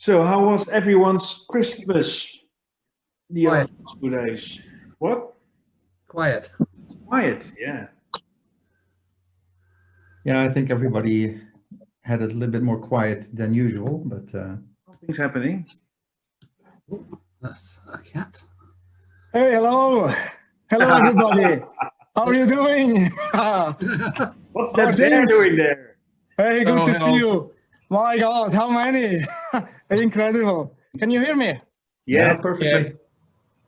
So, how was everyone's Christmas the Quiet. last 2 days? What? Quiet. Quiet, yeah. Yeah, I think everybody had it a little bit more quiet than usual, but Something's happening. That's a cat. Hey, hello. Hello, everybody. How are you doing? What's How are that bear things? doing there? Hey, good to see hello. you. My God, how many? Incredible. Can you hear me? yeah, Yeah, perfectly.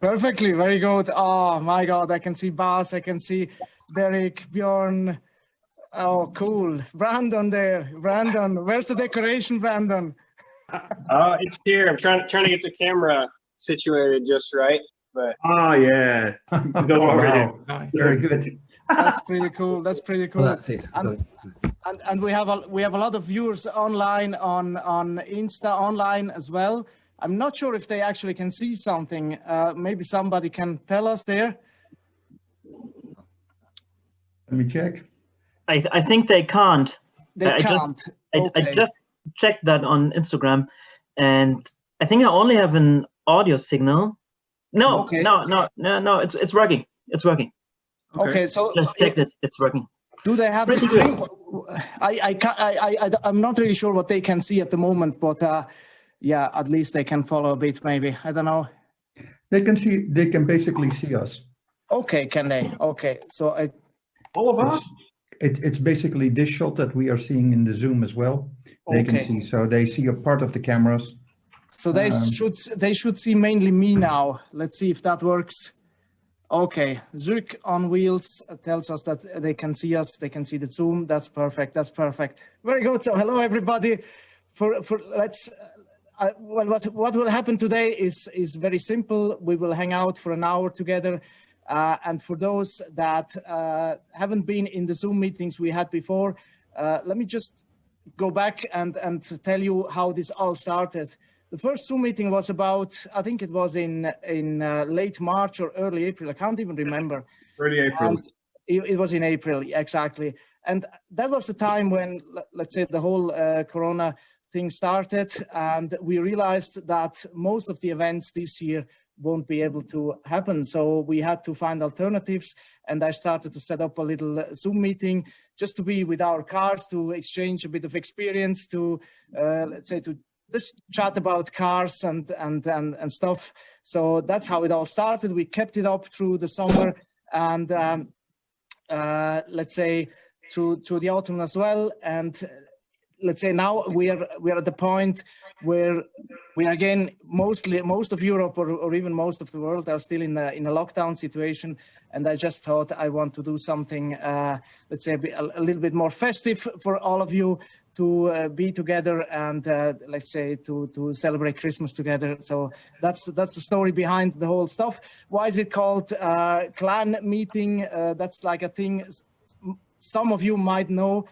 Perfectly, very good. Oh my God, I can see Bas, I can see Derek, Bjorn. Oh, cool. Brandon there. Brandon, where's the decoration, Brandon? It's here. I'm trying to get the camera situated just right, but yeah. Go Oh, over wow. Nice. Very good. That's pretty cool. That's pretty Well, cool. that's it. And we have a lot of viewers online on Insta online as well. I'm not sure if they actually can see something. Maybe somebody can tell us there. Let me check. I think they can't. They I can't. I Okay. just checked that on Instagram, and I think I only have an audio signal. No, Okay. no. It's working. It's working. Okay, so Just checked it. It's working. do they have the Pretty stream? I'm not really sure what they can see at the moment, but yeah, at least they can follow a bit. Maybe I don't know. They can see. They can basically see us. Okay, can they? Okay, so All of us? It's basically this shot that we are seeing in the Zoom as well. They can Okay. see. So they see a part of the cameras. So they should see mainly me now. Let's see if that works. Okay, Zurich on Wheels tells us that they can see us. They can see the Zoom. That's perfect. That's perfect. Very good. So hello everybody. Let's. Well, what will happen today is very simple. We will hang out for an hour together. And for those that haven't been in the Zoom meetings we had before, let me just go back and tell you how this all started. The first Zoom meeting was about, I think it was in late March or early April. I can't even remember. Early April. And it was in April, exactly. And that was the time when, let's say, the whole Corona thing started. And we realized that most of the events this year won't be able to happen. So we had to find alternatives. And I started to set up a little Zoom meeting just to be with our cars, to exchange a bit of experience, to, let's say, to just chat about cars and stuff. So that's how it all started. We kept it up through the summer and let's say through the autumn as well. And let's say now we are at the point where we are again, most of Europe or even most of the world are still in a lockdown situation. And I just thought I want to do something, let's say a little bit more festive for all of you, to be together and let's say to celebrate Christmas together. So that's the story behind the whole stuff. Why is it called clan meeting? That's like a thing some of you might know.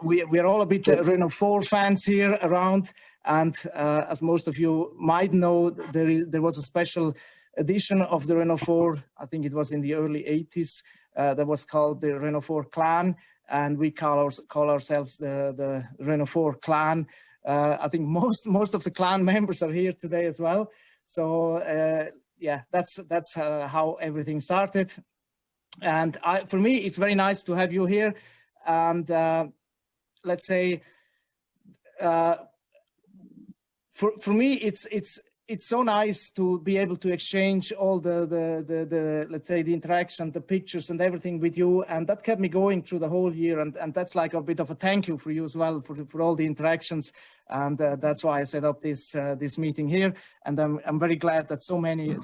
We are all a bit Renault 4 fans here around, and as most of you might know, there was a special edition of the Renault 4. I think it was in the early 80s. That was called the Renault 4 Clan. And we call ourselves the Renault 4 Clan. I think most of the clan members are here today as well. So yeah, that's how everything started. And for me, it's very nice to have you here. And let's say, for me, it's so nice to be able to exchange all the let's say the interaction, the pictures and everything with you. And that kept me going through the whole year. And that's like a bit of a thank you for you as well for all the interactions. And that's why I set up this meeting here. And I'm very glad that so many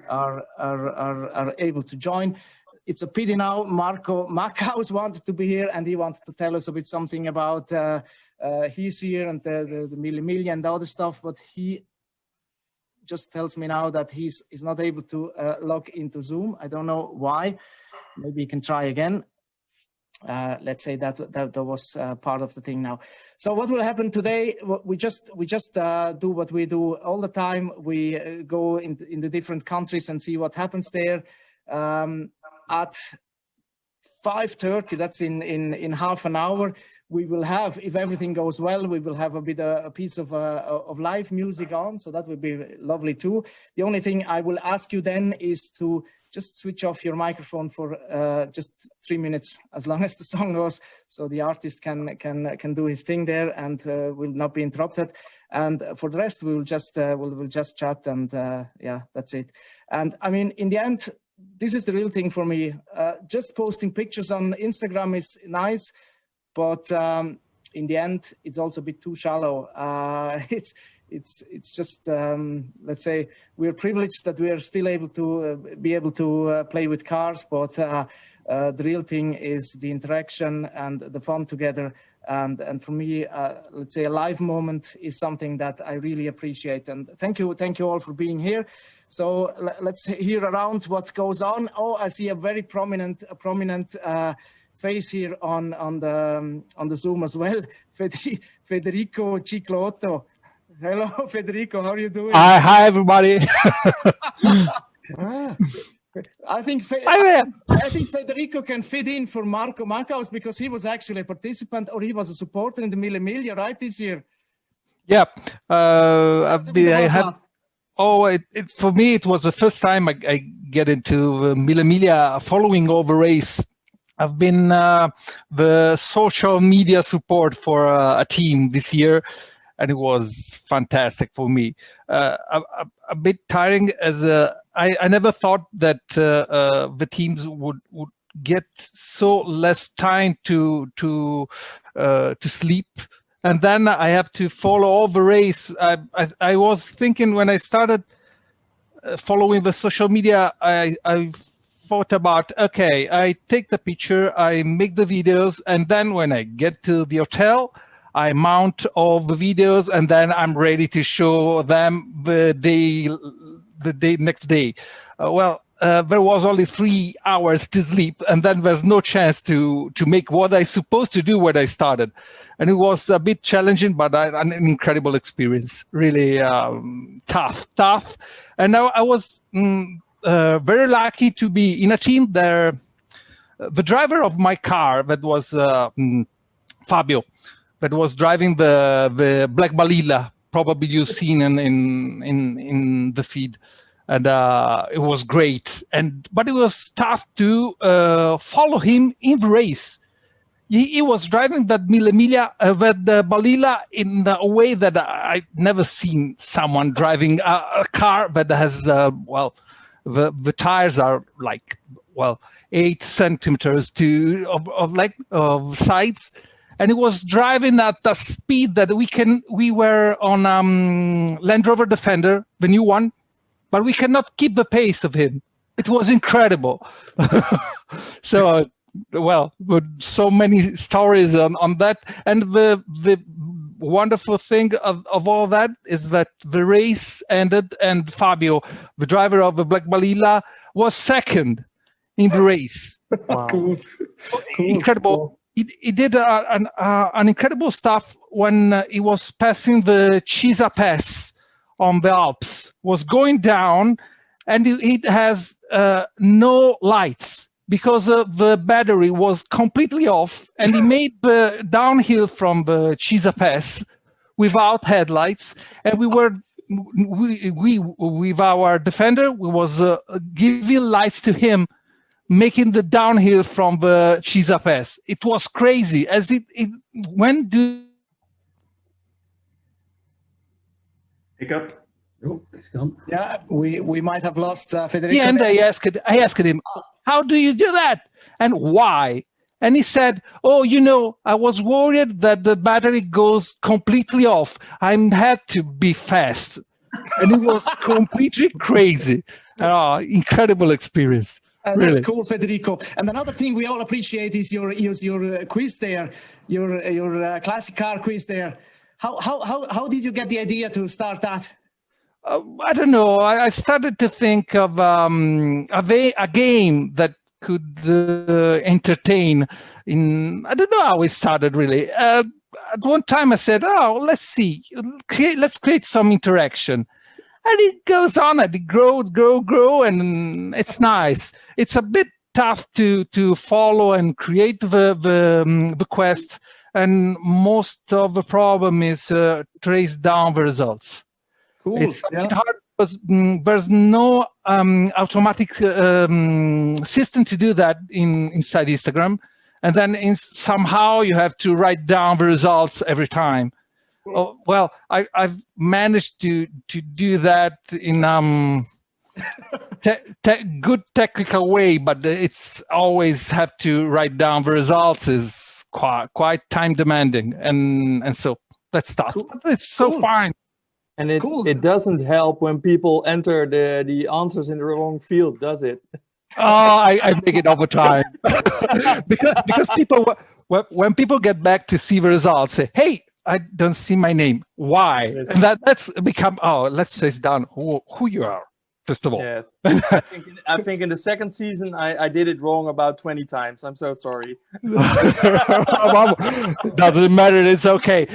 are able to join. It's a pity now Marco Caviezel wanted to be here and he wanted to tell us a bit something about his year and the milli and the other stuff, but he just tells me now that he's not able to log into Zoom. I don't know why. Maybe he can try again. Let's say that was part of the thing now. So what will happen today? We just do what we do all the time. We go in the different countries and see what happens there. At 5:30, that's in half an hour, we will have, if everything goes well, we will have a piece of live music on, so that would be lovely too. The only thing I will ask you then is to just switch off your microphone for just 3 minutes, as long as the song goes, so the artist can do his thing there and will not be interrupted. And for the rest, we will just we'll just chat, and yeah, that's it. And I mean, in the end, this is the real thing for me. Just posting pictures on Instagram is nice, but in the end, it's also a bit too shallow. It's just, let's say, we're privileged that we are still able to play with cars, but the real thing is the interaction and the fun together. And for me, let's say a live moment is something that I really appreciate. And thank you all for being here. So let's hear around what goes on. Oh, I see a very prominent face here on the Zoom as well. Federico Ciclotto. Hello, Federico. How are you doing? Hi, everybody. I think Federico can fit in for Marco Macaus because he was actually a participant, or he was a supporter in the Mille Miglia, right, this year? Yeah, for me, it was the first time I get into Mille Miglia following over race. I've been the social media support for a team this year, and it was fantastic for me. A bit tiring, as I never thought that the teams would get so less time to sleep, and then I have to follow all the race. I was thinking when I started following the social media, I thought about, okay, I take the picture, I make the videos, and then when I get to the hotel, I mount all the videos, and then I'm ready to show them the next day. There was only 3 hours to sleep, and then there's no chance to make what I supposed to do when I started. And it was a bit challenging, but an incredible experience, really tough. And I was very lucky to be in a team there. The driver of my car, that was Fabio, that was driving the Black Balilla, probably you've seen in the feed, and it was great. But it was tough to follow him in the race. He was driving that Mille Miglia, that Balilla, in a way that I've never seen someone driving a car that has the tires are like 8 centimeters of sides. And he was driving at a speed that we were on Land Rover Defender, the new one, but we cannot keep the pace of him. It was incredible. So, with so many stories on that. And the wonderful thing of all that is that the race ended, and Fabio, the driver of the Black Balilla, was second in the race. Wow. Cool. Incredible. Cool. He did an incredible stuff when he was passing the Cisa Pass on the Alps, was going down, and it has no lights because the battery was completely off, and he made the downhill from the Cisa Pass without headlights. And we with our defender, we was giving lights to him, making the downhill from the Cisa Pass. It was crazy. As it went to... Hiccup. Oh, it's gone. Yeah, we might have lost Federico. Yeah, and I asked him, how do you do that? And why? And he said, oh, I was worried that the battery goes completely off. I had to be fast. And it was completely crazy. Incredible experience. That's really cool, Federico. And another thing we all appreciate is your quiz there, your classic car quiz there. How did you get the idea to start that? I don't know. I started to think of a game that could entertain. I don't know how it started really. At one time I said, let's see, let's create some interaction. And it goes on and it grow, and it's nice. It's a bit tough to follow and create the quest, and most of the problem is trace down the results. Cool. It's a bit hard because there's no automatic system to do that inside Instagram, and then somehow you have to write down the results every time. Oh, well, I've managed to do that in good technical way, but it's always have to write down the results is quite time demanding, and so that's tough. Cool. But it's so fine. And it Cool. it doesn't help when people enter the answers in the wrong field, does it? Oh, I make it all the time because people when people get back to see the results say, "Hey, I don't see my name. Why?" Yes. And that's become let's trace down who you are first of all. Yes. I think in the second season I did it wrong about 20 times. I'm so sorry. Doesn't matter. It's okay.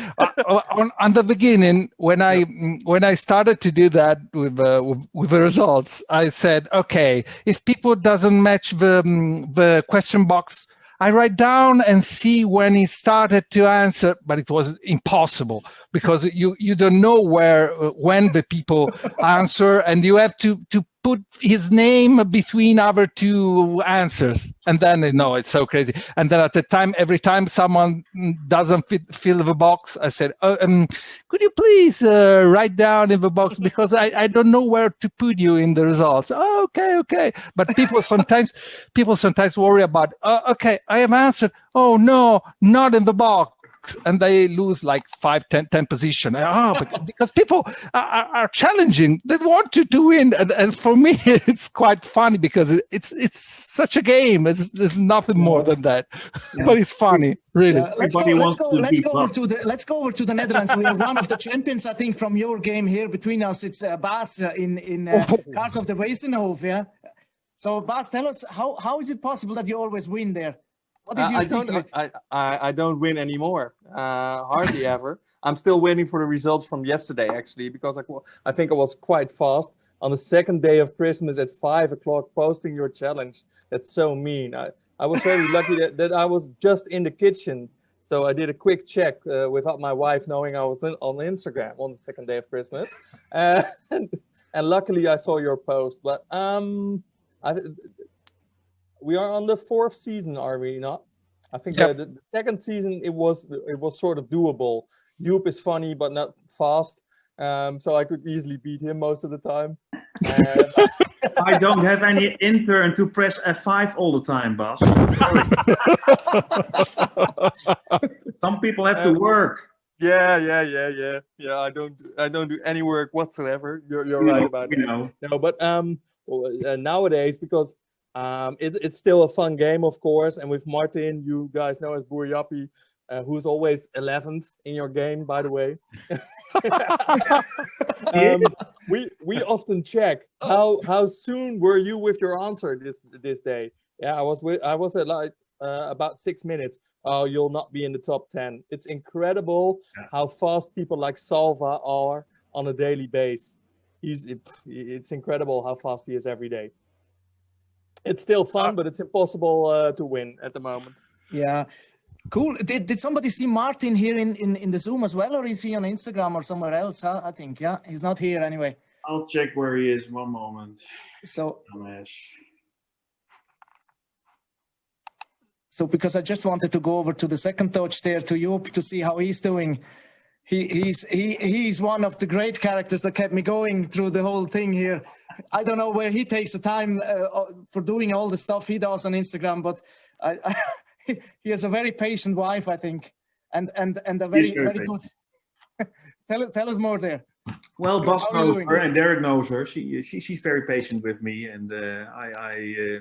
On the beginning, when I started to do that with the results, I said, okay, if people doesn't match the question box, I write down and see when he started to answer, but it was impossible because you don't know when the people answer, and you have to put his name between other two answers, and then it's so crazy. And then at the time, every time someone doesn't fill the box, I said, could you please write down in the box because I don't know where to put you in the results. Oh, okay. But people sometimes worry about, okay, I have answered. Oh no, not in the box. And they lose like 5-10 position. Because people are challenging. They want to win, and for me, it's quite funny because it's such a game. There's nothing more than that, but it's funny, really. Let's go over to the Netherlands. We have one of the champions, I think, from your game here between us. It's Bas in Cards of the Wezenhof. Yeah. So Bas, tell us how is it possible that you always win there? What is your secret? I don't win anymore. Hardly ever. I'm still waiting for the results from yesterday, actually, because I think I was quite fast on the second day of Christmas at 5 o'clock posting your challenge. That's so mean. I was very lucky that I was just in the kitchen. So I did a quick check without my wife knowing I was on Instagram on the second day of Christmas. And luckily I saw your post. But we are on the 4th season, are we not? I think the second season it was sort of doable. Joop is funny but not fast, so I could easily beat him most of the time. I don't have any intern to press F5 all the time, Bas. Some people have to work. Yeah. I don't do any work whatsoever. You're right about that. No, but nowadays, because it's still a fun game, of course, and with Martin, you guys know as Boer Jappie, who's always 11th in your game, by the way. We often check how soon were you with your answer this day. Yeah, I was at like about 6 minutes. Oh, you'll not be in the top 10. It's incredible how fast people like Salva are on a daily basis. It's incredible how fast he is every day. It's still fun, but it's impossible to win at the moment. Yeah, cool. Did somebody see Martin here in the Zoom as well, or is he on Instagram or somewhere else? Huh? I think, yeah, he's not here anyway. I'll check where he is. One moment. So because I just wanted to go over to the second touch there to Joop to see how he's doing. He's one of the great characters that kept me going through the whole thing here. I don't know where he takes the time for doing all the stuff he does on Instagram, but he has a very patient wife, I think, and a very good. Tell us more there. Well, Bas knows her and Derek knows her. She's very patient with me, and I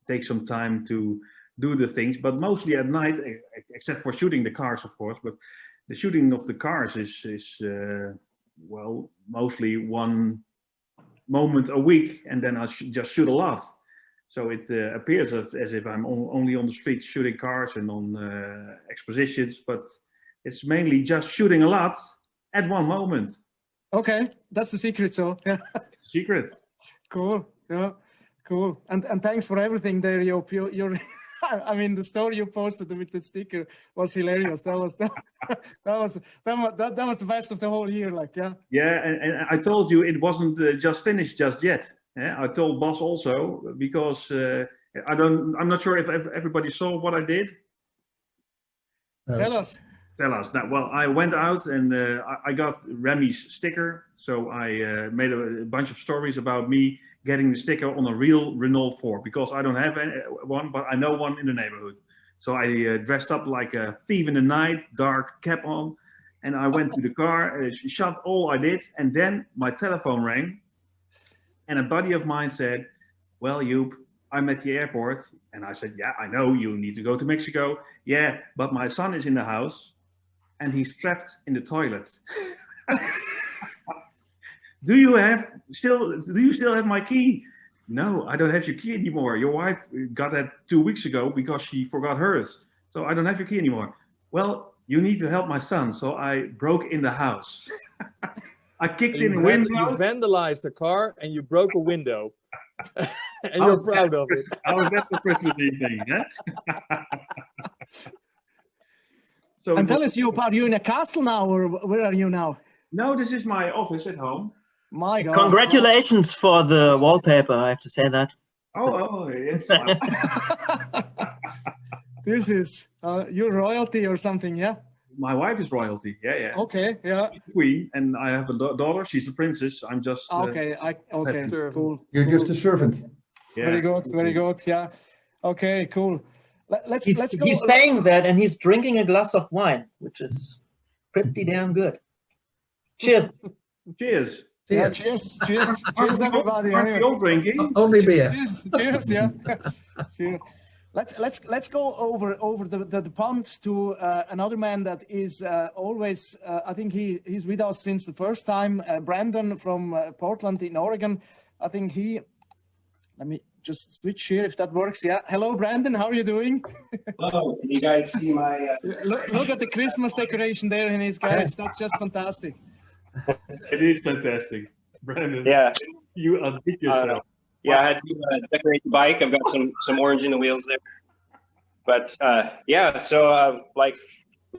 take some time to do the things, but mostly at night, except for shooting the cars, of course. But the shooting of the cars is well, mostly one moment a week, and then I just shoot a lot. So it appears as if I'm only on the street shooting cars and on expositions, but it's mainly just shooting a lot at one moment. Okay, that's the secret. So yeah, secret. Cool. Yeah, cool. And thanks for everything there, Joop. You're I mean, the story you posted with the sticker was hilarious. That was the best of the whole year. Like, yeah. Yeah, and I told you it wasn't just finished just yet. Yeah, I told Bas also because I'm not sure if everybody saw what I did. Tell us. Tell us. Now, well, I went out and I got Remy's sticker. So I made a bunch of stories about me getting the sticker on a real Renault 4 because I don't have one, but I know one in the neighborhood. So I dressed up like a thief in the night, dark cap on, and I went to the car, shot all I did, and then my telephone rang, and a buddy of mine said, well, Joop, I'm at the airport. And I said, yeah, I know you need to go to Mexico. Yeah, but my son is in the house and he's trapped in the toilet. Do you still have my key? No, I don't have your key anymore. Your wife got that 2 weeks ago because she forgot hers. So I don't have your key anymore. Well, you need to help my son. So I broke in the house. I kicked in the window. You vandalized the car and you broke a window. And you're proud of it. I was at the Christmas evening. Yeah? And tell us, Joop, are you in a castle now, or where are you now? No, this is my office at home. My God! Congratulations for the wallpaper. I have to say that. Oh, yes. This is you're royalty or something, yeah? My wife is royalty. Yeah. Okay, yeah. She's the queen, and I have a daughter. She's the princess. I'm just. Okay, cool. You're just a servant. Yeah. Very good. Yeah. Okay, cool. Let's go. He's saying that, and he's drinking a glass of wine, which is pretty damn good. Cheers. Cheers. Yeah, cheers, everybody. You're drinking? Only beer. Cheers, yeah. Cheers. Let's go over the ponds to another man that is always. I think he's with us since the first time. Brandon from Portland in Oregon. I think he. Let me just switch here if that works. Yeah. Hello, Brandon. How are you doing? Hello. Can you guys see my? Look at the Christmas decoration there in his garage. That's just fantastic. It is fantastic, Brandon. Yeah. You outdid yourself. Yeah, I had to decorate the bike. I've got some orange in the wheels there. But yeah, so like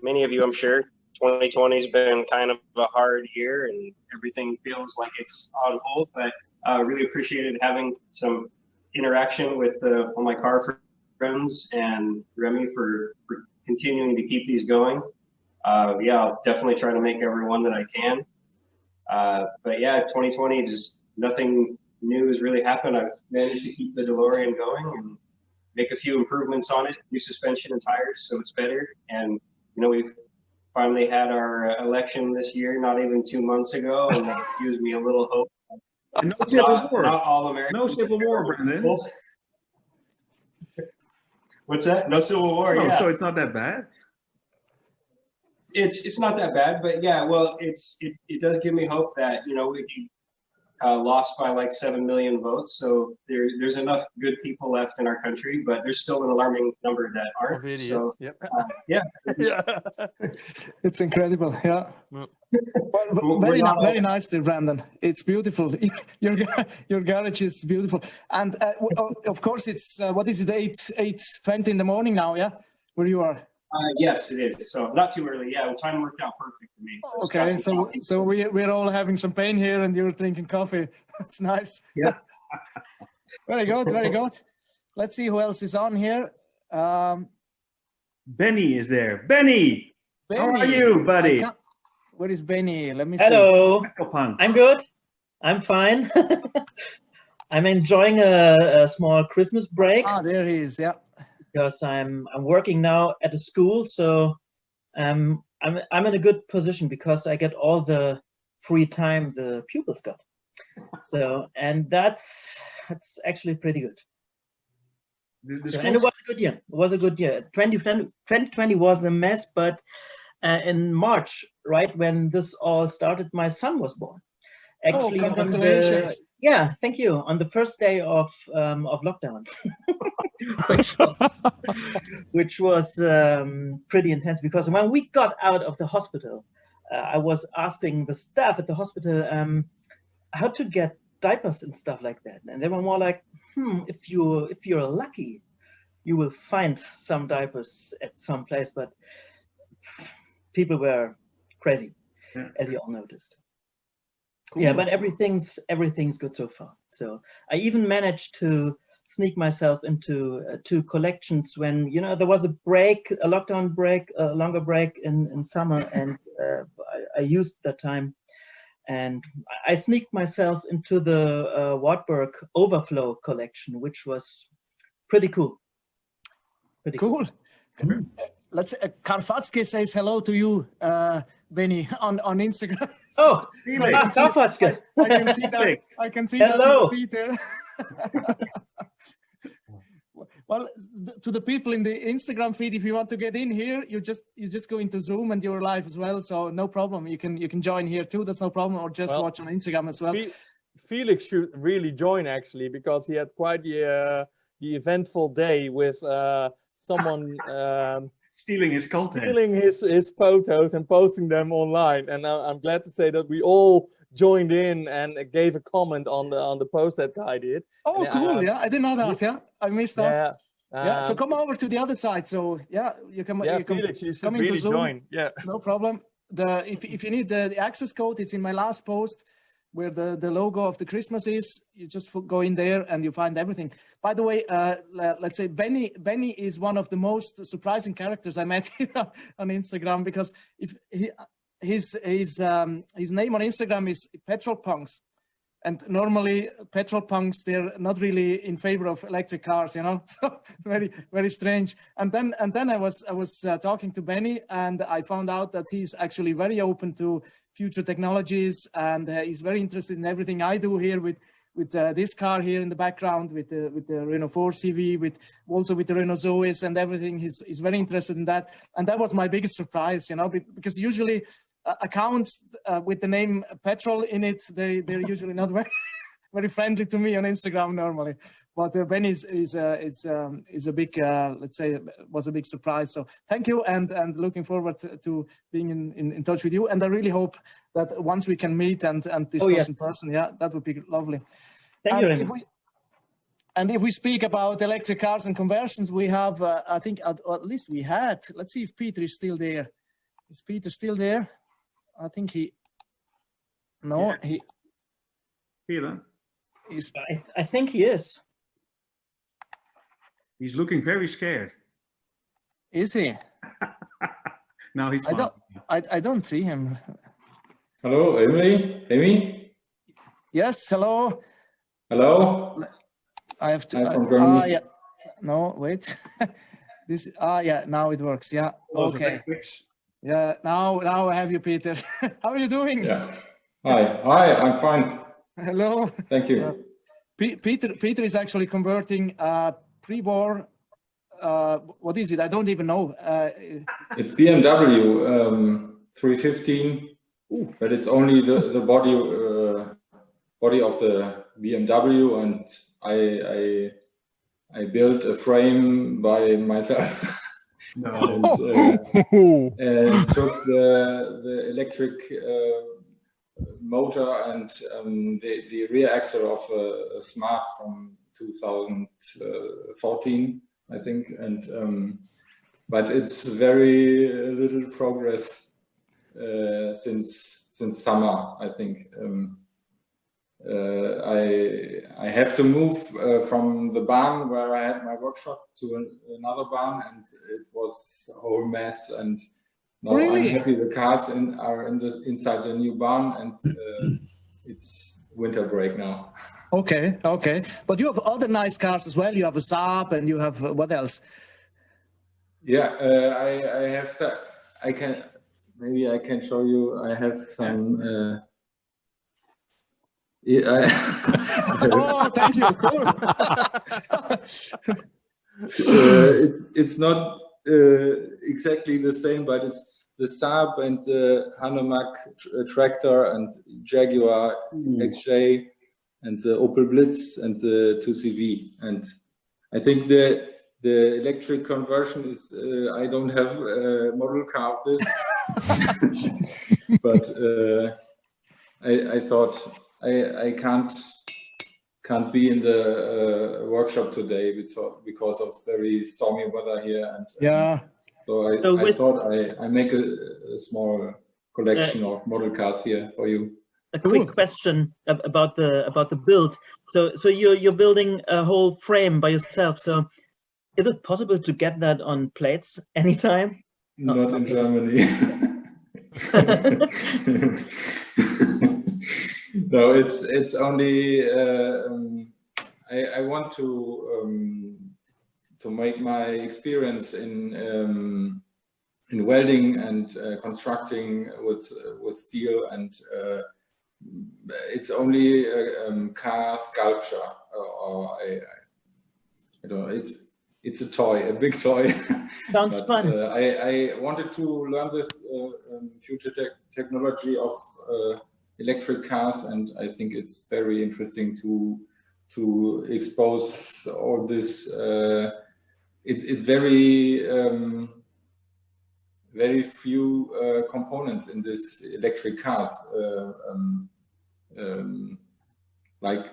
many of you, I'm sure, 2020 has been kind of a hard year and everything feels like it's on hold. But I really appreciated having some interaction with all my car friends and Remy for continuing to keep these going. Yeah, I'll definitely try to make every one that I can. But yeah, 2020, just nothing new has really happened. I've managed to keep the DeLorean going and make a few improvements on it, new suspension and tires, so it's better. And you know, we've finally had our election this year, not even 2 months ago, and that gives me a little hope. No civil war. Not all Americans. No civil war, Brandon. What's that? No civil war. Oh, yeah. so it's not that bad. It's not that bad, but yeah, well, it does give me hope that, you know, we lost by like 7 million votes, so there's enough good people left in our country, but there's still an alarming number that aren't. So yep. Yeah, it's incredible. Yeah. Very nice there, Brandon. It's beautiful. Your garage is beautiful, and of course it's what is it, 8:20 in the morning now? Yeah, where you are. Yes, it is. So not too early. Yeah, time worked out perfect for me. Okay, so we're all having champagne here, and you're drinking coffee. That's nice. Yeah. Very good. Let's see who else is on here. Benny is there. Benny, how are you, buddy? Where is Benny? Let me see. Hello. I'm good. I'm fine. I'm enjoying a small Christmas break. Ah, there he is. Yeah. Because I'm working now at a school, so I'm in a good position because I get all the free time the pupils got. So, and that's actually pretty good. And it was a good year. 2020 was a mess, but in March, right when this all started, my son was born. Actually, congratulations! Yeah, thank you. On the first day of lockdown, which was pretty intense, because when we got out of the hospital, I was asking the staff at the hospital how to get diapers and stuff like that, and they were more like, if you're lucky, you will find some diapers at some place, but people were crazy, as you all noticed. Cool. Yeah, but everything's good so far. So I even managed to sneak myself into 2 collections when, you know, there was a break, a lockdown break, a longer break in summer, and I used that time, and I sneaked myself into the Wartburg Overflow collection, which was pretty cool. Pretty cool. Let's Karfatske says hello to you, Benny, on Instagram. Oh, Karfatske. I can see that. I can see that on the feed there. Well, to the people in the Instagram feed, if you want to get in here, you just go into Zoom and you're live as well. So no problem. You can join here too. That's no problem. Or just watch on Instagram as well. Felix should really join actually, because he had quite the eventful day with someone stealing his content, stealing his photos and posting them online. And I'm glad to say that we all joined in and gave a comment on the post that guy did. Oh, cool! Yeah, I didn't know that. Yeah, I missed that. Yeah. So come over to the other side. So yeah, you can. Yeah, you can Felix, you should come really into Zoom. join. Yeah, no problem. If you need the access code, it's in my last post, where the logo of the Christmas is. You just go in there and you find everything. By the way, let's say Benny is one of the most surprising characters I met on Instagram, because his name on Instagram is Petrol Punks, and normally petrol punks, they're not really in favor of electric cars, you know. So very, very strange. And then I was talking to Benny, and I found out that he's actually very open to future technologies, and he's very interested in everything I do here with this car here in the background, with the Renault 4 CV, also with the Renault Zoes and everything. He's very interested in that, and that was my biggest surprise, you know, because usually accounts with the name Petrol in it, they're usually not very friendly to me on Instagram normally. But Benny is a big, let's say, was a big surprise. So thank you, and looking forward to being in touch with you. And I really hope that once we can meet and discuss in person, that would be lovely. Thank you. And if we speak about electric cars and conversions, we have, I think, at least we had. Let's see if Peter is still there. Is Peter still there? I think Peter? I think he is. He's looking very scared. Is he? No, he's fine. I don't see him. Hello, Amy? Yes, hello. Hello? I have to. I'm from Germany. Yeah. No, wait. This. Yeah. Now it works. Yeah. Okay. Yeah. Now I have you, Peter. How are you doing? Yeah. Hi. I'm fine. Hello. Thank you. Peter is actually converting pre-war. What is it? I don't even know. It's BMW 315, but it's only the body of the BMW, and I built a frame by myself. And took the electric motor and the rear axle of a Smart from 2014, I think, and but it's very little progress since summer, I think. I have to move from the barn where I had my workshop to another barn, and it was a whole mess. And now I'm happy the cars are inside the new barn, and it's winter break now. Okay. But you have other nice cars as well. You have a Saab, and you have what else? Yeah, I have. I can show you. I have some. Oh, thank you. It's not exactly the same, but it's the Saab and the Hanomag tractor and Jaguar XJ and the Opel Blitz and the 2CV. And I think the electric conversion is, I don't have a model car of this, but I thought I can't can't be in the workshop today because of very stormy weather here. And yeah. So I thought I make a small collection of model cars here for you. A quick question about the build. So you're building a whole frame by yourself. So is it possible to get that on plates anytime? Not in Germany. No, it's only I want to make my experience in welding and constructing with steel, and it's only car sculpture, or I don't know. It's a toy, a big toy. Sounds fun. I wanted to learn this future technology of electric cars, and I think it's very interesting to expose all this. It's very few components in this electric cars. Like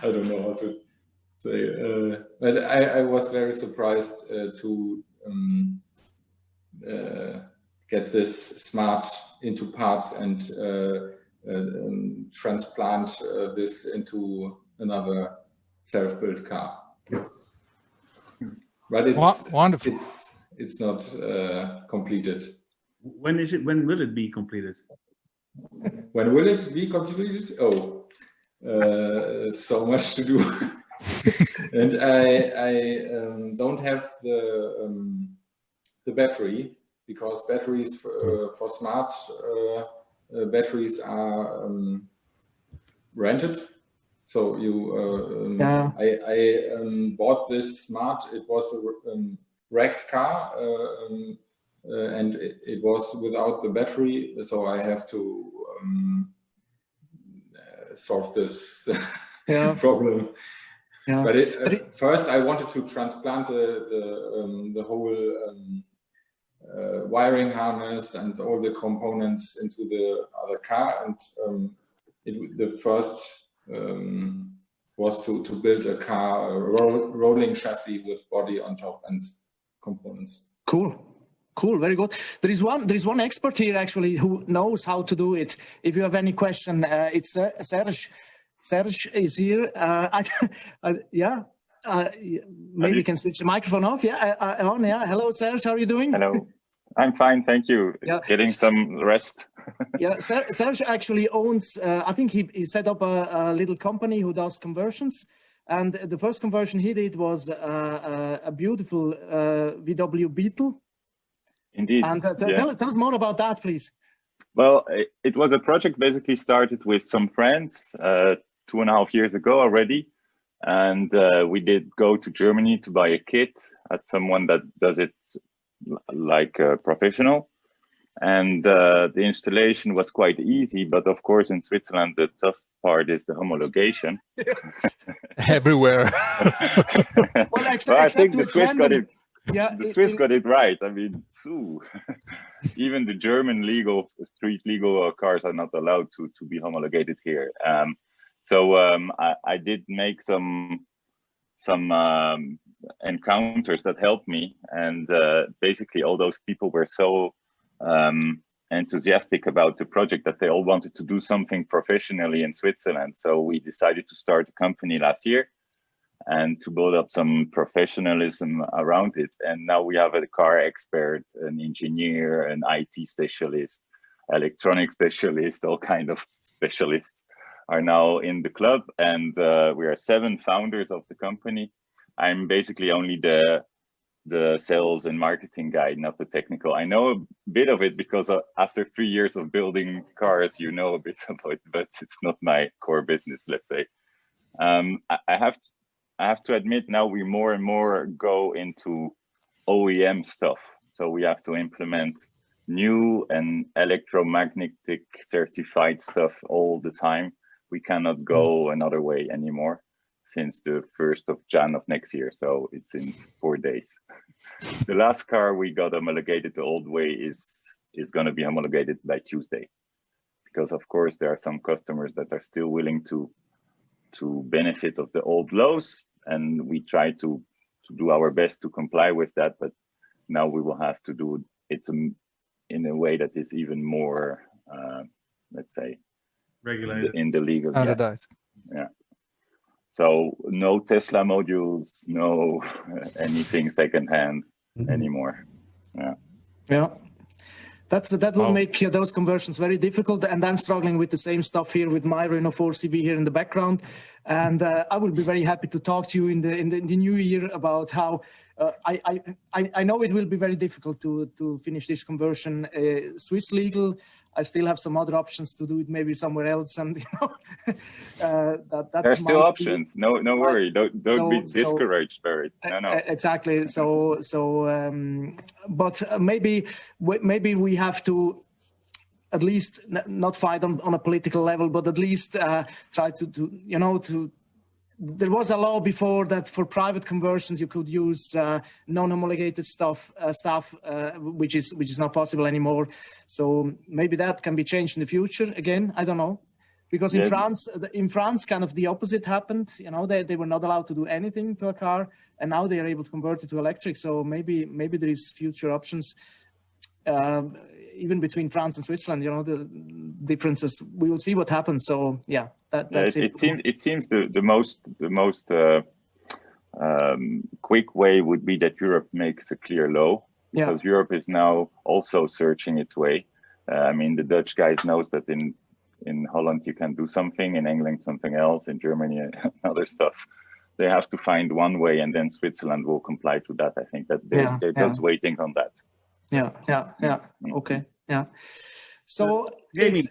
I don't know how to say, but I was very surprised to get this smart into parts and transplant this into another self-built car. But it's wonderful. It's not completed. When will it be completed? When will it be completed? Oh, so much to do. And I don't have the battery, because batteries for smart batteries are rented. So you, I bought this smart. It was a wrecked car, and it was without the battery. So I have to solve this problem. Yeah. But first, I wanted to transplant the whole wiring harness and all the components into the other car, and the first was to build a car, a rolling chassis with body on top and components. Cool, very good. There is one expert here actually who knows how to do it. If you have any question, it's Serge. Serge is here. Maybe you can switch the microphone off. On. Hello, Serge. How are you doing? Hello. I'm fine, thank you. Yeah. Getting some rest. Yeah, Serge actually owns. I think he set up a little company who does conversions, and the first conversion he did was a beautiful VW Beetle. Indeed. And tell us more about that, please. Well, it was a project basically started with some friends 2.5 years ago already. And we did go to Germany to buy a kit at someone that does it like a professional. And the installation was quite easy, but of course in Switzerland, the tough part is the homologation. Everywhere. Well, I think the Swiss got it. Yeah, the Swiss got it right. I mean, even the German street legal cars are not allowed to be homologated here. I did make some encounters that helped me, and basically all those people were so enthusiastic about the project that they all wanted to do something professionally in Switzerland. So we decided to start a company last year and to build up some professionalism around it. And now we have a car expert, an engineer, an IT specialist, electronic specialist, all kind of specialists are now in the club. And we are 7 founders of the company. I'm basically only the sales and marketing guy, not the technical. I know a bit of it because after 3 years of building cars, you know a bit about it, but it's not my core business, let's say. I have to admit now we more and more go into OEM stuff. So we have to implement new and electromagnetic certified stuff all the time. We cannot go another way anymore since the 1st of Jan of next year. So it's in 4 days. The last car we got homologated the old way is going to be homologated by Tuesday. Because of course there are some customers that are still willing to to benefit of the old laws, and we try to do our best to comply with that. But now we will have to do it in a way that is even more, let's say, Regulated. in the legal. Yeah. So no Tesla modules, no anything secondhand anymore. Yeah. Yeah. That will make those conversions very difficult, and I'm struggling with the same stuff here with my Renault 4 CV here in the background, and I will be very happy to talk to you in the new year about how I know it will be very difficult to finish this conversion Swiss legal. I still have some other options to do it maybe somewhere else, and there are still options. No worry. Don't be discouraged, Barry. No. Exactly. But maybe we have to at least not fight on a political level, but at least try to. There was a law before that for private conversions you could use non-homologated stuff, which is not possible anymore. So maybe that can be changed in the future. Again, I don't know, because in France, kind of the opposite happened. They were not allowed to do anything to a car, and now they are able to convert it to electric. So maybe there is future options. Even between France and Switzerland, the differences. We will see what happens. So yeah, that's it. It seems the most quick way would be that Europe makes a clear law, because Europe is now also searching its way. I mean, the Dutch guys knows that in Holland you can do something, in England something else, in Germany other stuff. They have to find one way, and then Switzerland will comply to that. I think that they're just waiting on that. Yeah. Okay. Yeah. So Remy,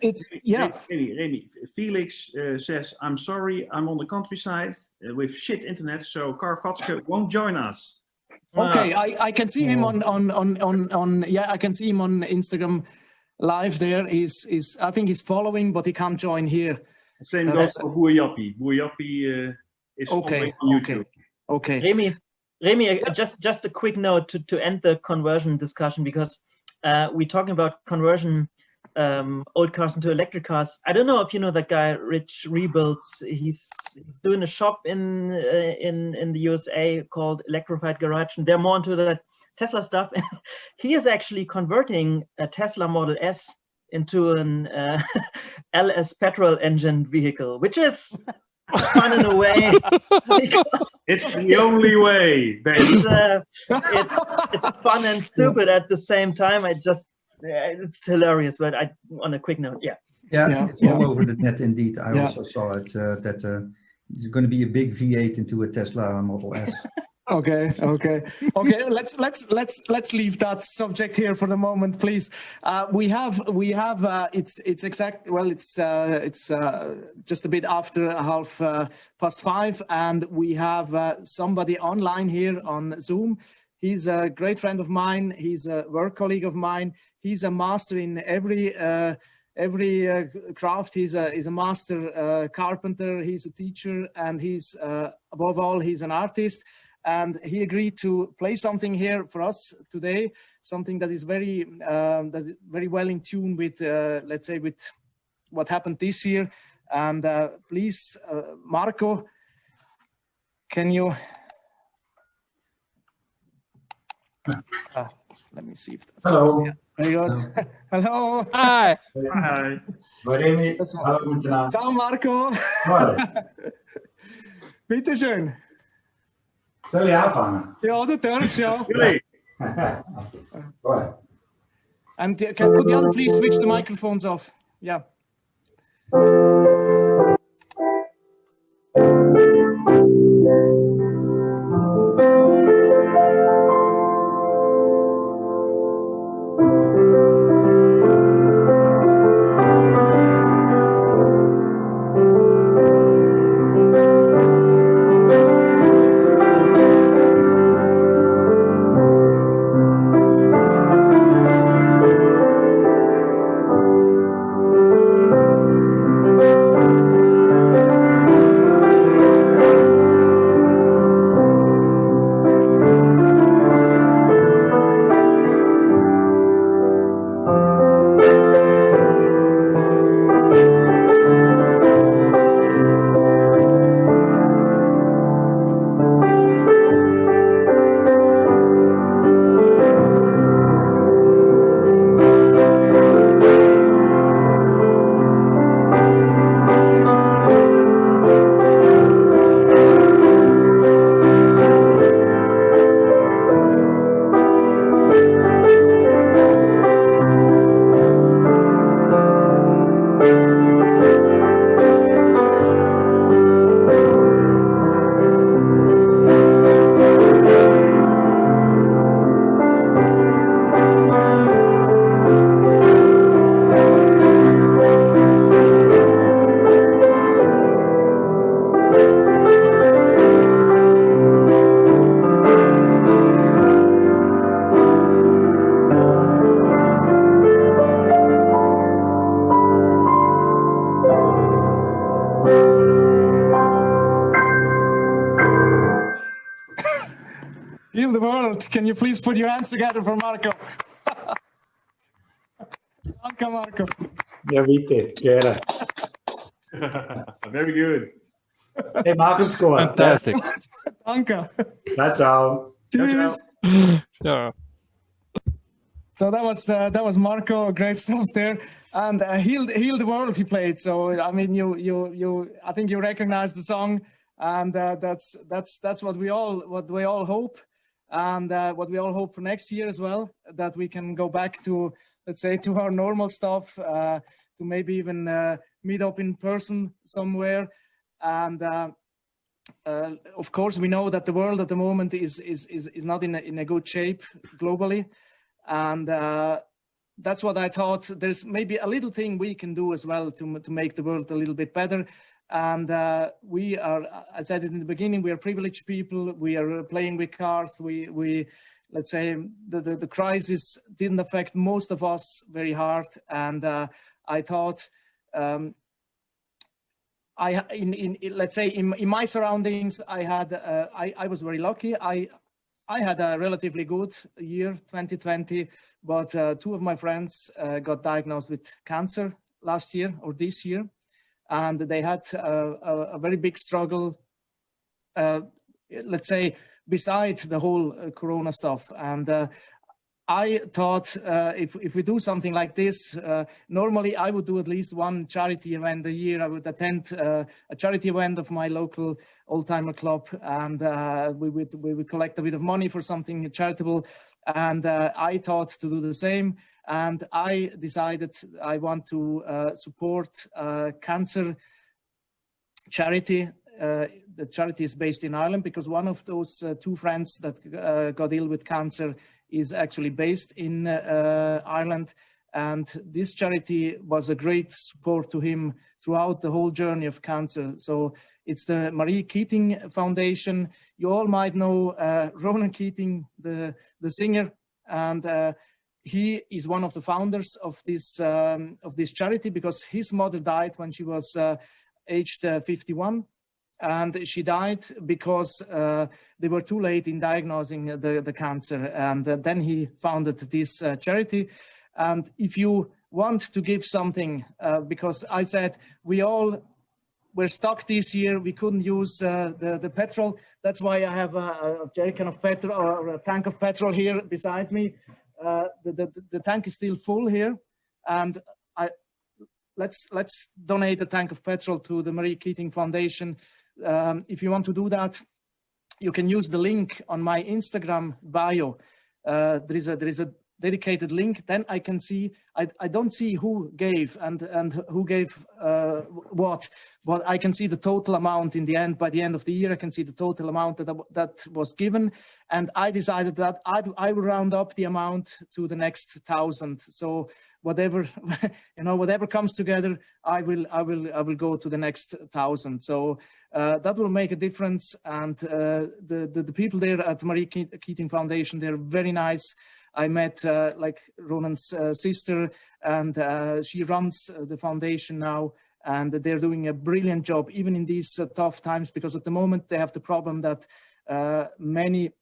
Remy, Felix says, "I'm sorry, I'm on the countryside with shit internet, so Carvatske won't join us." Okay, I can see him on I can see him on Instagram Live. There is I think he's following, but he can't join here. Same goes for Boer Jappie. Boer Jappie is following on YouTube. Okay. Remy, just a quick note to end the conversion discussion, because we're talking about conversion old cars into electric cars. I don't know if you know that guy, Rich Rebuilds. He's doing a shop in the USA called Electrified Garage, and they're more into the Tesla stuff. He is actually converting a Tesla Model S into an LS petrol engine vehicle, which is fun in a way. It's the only way. It's fun and stupid at the same time. It's hilarious. But on a quick note, it's all over the net indeed. I also saw it that there's going to be a big V8 into a Tesla Model S. Okay. Let's leave that subject here for the moment, please. We have it's just a bit after 5:30, and we have somebody online here on Zoom. He's a great friend of mine. He's a work colleague of mine. He's a master in every craft. He's a master carpenter. He's a teacher, and he's above all, he's an artist. And he agreed to play something here for us today, something that is very well in tune with, let's say, with what happened this year. And please, Marco, can you? Let me see if that's. Hello. Yeah. Very good. Hello. Hi. Hi. Ciao, Marco. Bitte schön. Soll ich anfangen? Ja, du darfst, ja. And could the other please switch the microphones off? Yeah. Can you please put your hands together for Marco? Danke, Marco. Ja, bitte, gerne. Very good. Hey, mach es gut. Fantastic. Danke. Ciao, ciao. Tschüss. Yeah. So that was Marco, great stuff there, and Heal the World he played. So I mean, I think you recognize the song, and that's what we all hope, and what we all hope for next year as well, that we can go back to, let's say, to our normal stuff, to maybe even meet up in person somewhere, and of course we know that the world at the moment is not in a good shape globally. And that's what I thought. There's maybe a little thing we can do as well to make the world a little bit better. And we are, I said it in the beginning, we are privileged people. We are playing with cars. We let's say the crisis didn't affect most of us very hard. And I thought, let's say in my surroundings, I was very lucky. I had a relatively good year, 2020, but two of my friends got diagnosed with cancer last year or this year, and they had a very big struggle, let's say, besides the whole Corona stuff. And I thought if we do something like this, normally I would do at least one charity event a year. I would attend a charity event of my local old-timer club, and we would collect a bit of money for something charitable. And I thought to do the same. And I decided I want to support cancer charity. The charity is based in Ireland because one of those two friends that got ill with cancer is actually based in Ireland, and this charity was a great support to him throughout the whole journey of cancer. So it's the Marie Keating Foundation. You all might know Ronan Keating, the singer, and he is one of the founders of this charity because his mother died when she was aged 51. And she died because they were too late in diagnosing the cancer. And then he founded this charity. And if you want to give something, because I said we all were stuck this year, we couldn't use the petrol. That's why I have a jerrycan of petrol or a tank of petrol here beside me. The tank is still full here. And let's donate a tank of petrol to the Marie Keating Foundation. If you want to do that, you can use the link on my Instagram bio. There is a dedicated link. Then I can see. I don't see who gave and who gave what, but I can see the total amount in the end. By the end of the year, I can see the total amount that was given. And I decided that I will round up the amount to the next 1,000. So whatever whatever comes together, I will go to the next 1,000. So that will make a difference. And the people there at Marie Keating Foundation, they're very nice. I met like Ronan's sister, and she runs the foundation now, and they're doing a brilliant job even in these tough times, because at the moment they have the problem that many,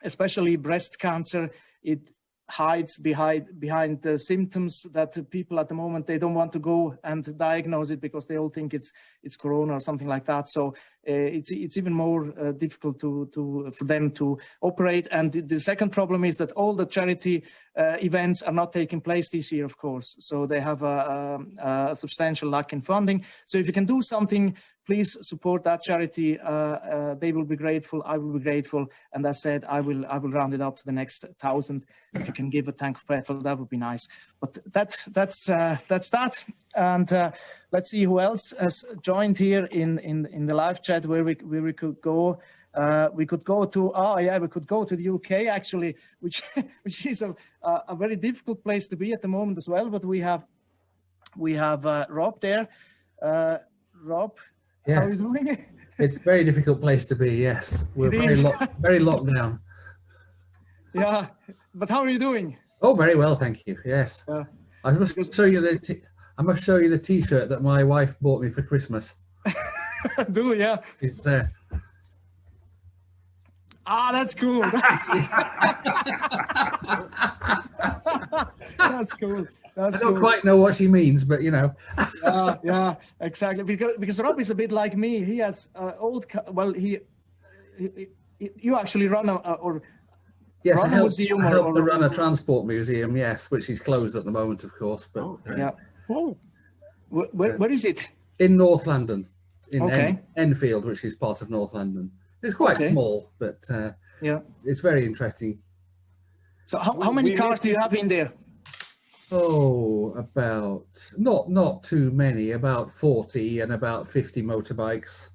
especially breast cancer, it hides behind the symptoms that people at the moment, they don't want to go and diagnose it because they all think it's Corona or something like that. So it's even more difficult for them to operate. And the second problem is that all the charity events are not taking place this year, of course. So they have a substantial lack in funding. So if you can do something, please support that charity. They will be grateful. I will be grateful. And as I said, I will round it up to the next 1,000. If you can give a tank of petrol, that would be nice. But that's that. And let's see who else has joined here in the live chat where we could go. We could go to the UK actually, which is a very difficult place to be at the moment as well. But we have Rob there. Rob. Yeah. How are you doing? It's a very difficult place to be, yes. We're very locked down. Yeah, but how are you doing? Oh, very well, thank you, yes. I must show you the T-shirt that my wife bought me for Christmas. Yeah. It's Ah, that's cool. That's cool. That's I don't cool. quite know what she means, but you know. Yeah, exactly. Because Rob is a bit like me. He has old. Well, you actually run Yes, I run a helped museum to run a transport museum. Yes, which is closed at the moment, of course. But yeah. Where is it? in North London, in Okay. Enfield, which is part of North London. It's quite small, but yeah, it's very interesting. So how many cars do you have in there? Oh, about not too many, about 40 and about 50 motorbikes.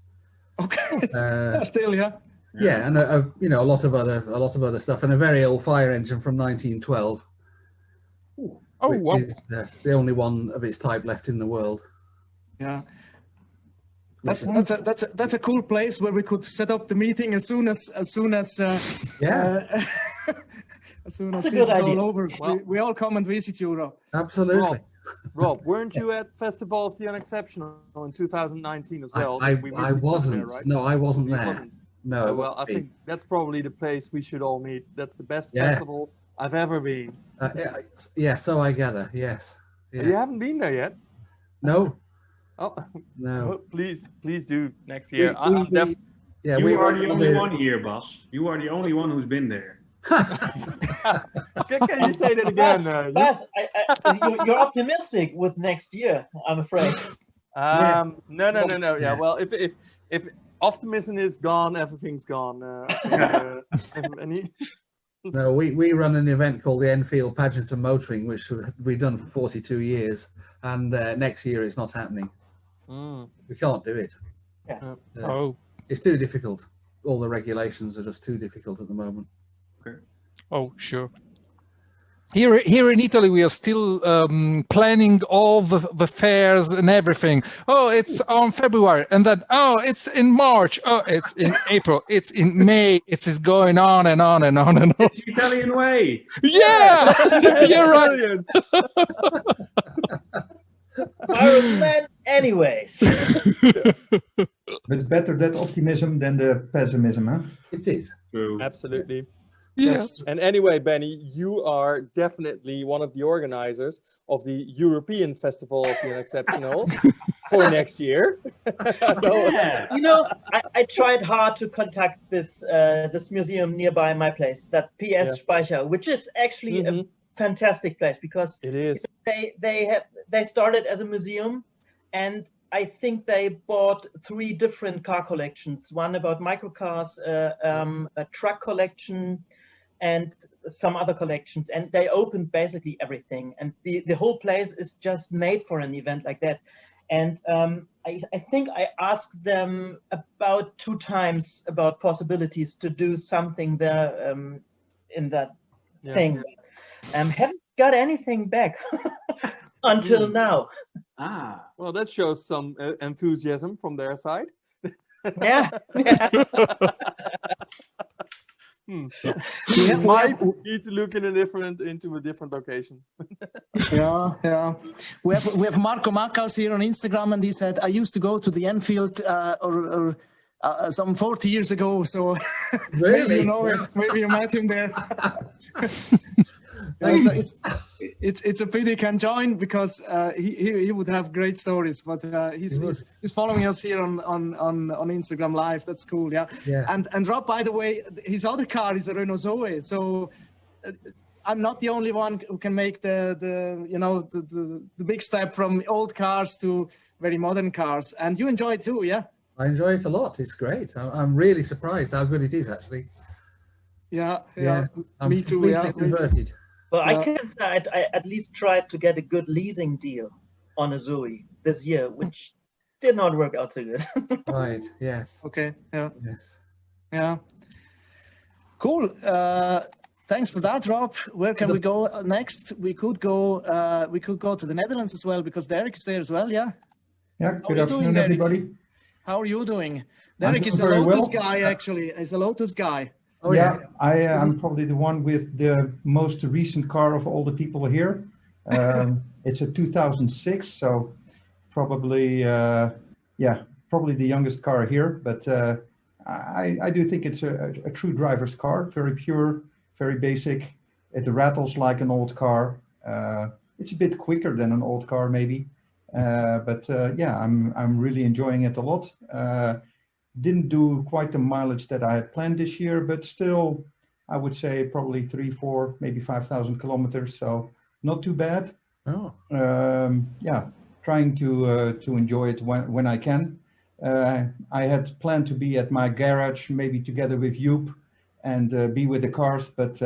Okay. Still, yeah. Yeah, and you know, a lot of other stuff, and a very old fire engine from 1912. Oh, wow. Is the only one of its type left in the world. Yeah. That's a cool place where we could set up the meeting as soon as yeah. as soon That's as a this good is idea. all over. Well, we all come and visit you, Rob. Absolutely. Rob, weren't you at Festival of the Unexceptional in 2019 as well? I We missed each other wasn't. there, right? No, I wasn't You there. wasn't. No. Well, I think that's probably the place we should all meet. That's the best Yeah. festival I've ever been. Yeah, so I gather. Yes. Yeah. You haven't been there yet? No. Oh, No. Please do next year. Yeah, you are the only one here, Bas. You are the only one who's been there. Can you say that again? Bas, you're optimistic with next year, I'm afraid. No. Yeah, well, if optimism is gone, everything's gone. No, we run an event called the Enfield Pageant and Motoring, which we've done for 42 years, and next year it's not happening. We can't do it. Yeah. It's too difficult. All the regulations are just too difficult at the moment. Okay. Oh, sure. Here in Italy, we are still planning all the fairs and everything. Oh, it's on February, and then it's in March. Oh, it's in April. It's in May. It's going on and on and on and on. It's the Italian way. Yeah, you're right. Virus man, anyways. But better that optimism than the pessimism, huh? It is. True. Absolutely. Yes. And anyway, Benny, you are definitely one of the organizers of the European Festival of the Unexceptional for next year. Yeah. You know, I tried hard to contact this this museum nearby my place, that PS Speicher, which is actually a fantastic place because it is. They started as a museum, and I think they bought 3 different car collections, one about microcars, a truck collection, and some other collections, and they opened basically everything, and the whole place is just made for an event like that. And I think I asked them about 2 times about possibilities to do something there in that thing. Haven't got anything back until now. Well, that shows some enthusiasm from their side. Yeah. You might need to look into a different location. Yeah. We have Marco Maccaus here on Instagram, and he said, I used to go to the Enfield some 40 years ago, so Really? maybe you know him, maybe you met him there. It's a pity he can join because he would have great stories, but he's following us here on Instagram Live. That's cool, yeah. And Rob, by the way, his other car is a Renault Zoe, so I'm not the only one who can make the big step from old cars to very modern cars, and you enjoy it too, yeah. I enjoy it a lot. It's great. I'm really surprised how good it is, actually. Yeah. I'm Me too. completely converted. Well, I can say I at least tried to get a good leasing deal on a Zoe this year, which did not work out so good. Right. Yes. Okay. Yeah. Yes. Yeah. Cool. Thanks for that, Rob. Where can we go next? We could go to the Netherlands as well because Derek is there as well. Yeah. Yeah. Good afternoon, everybody. How are you doing? Derek is a Lotus guy, actually. He's a Lotus guy. Oh, yeah. I'm probably the one with the most recent car of all the people here. It's a 2006, so probably, probably the youngest car here. But I do think it's a true driver's car, very pure, very basic. It rattles like an old car. It's a bit quicker than an old car maybe, but yeah, I'm really enjoying it a lot. Didn't do quite the mileage that I had planned this year, but still, I would say probably 3, 4, maybe 5,000 kilometers. So not too bad. Oh. Yeah, trying to enjoy it when I can. I had planned to be at my garage, maybe together with Joep, and be with the cars, but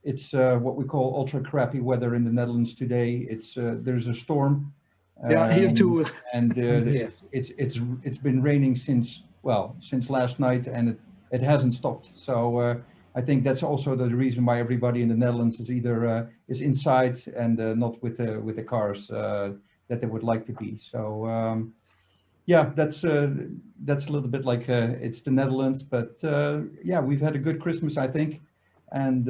it's what we call ultra crappy weather in the Netherlands today. It's there's a storm. Yeah, here too. And Yeah. it's been raining since last night, and it hasn't stopped. So I think that's also the reason why everybody in the Netherlands is either is inside and not with the cars that they would like to be. So yeah, that's a little bit like it's the Netherlands, but yeah, we've had a good Christmas, I think, and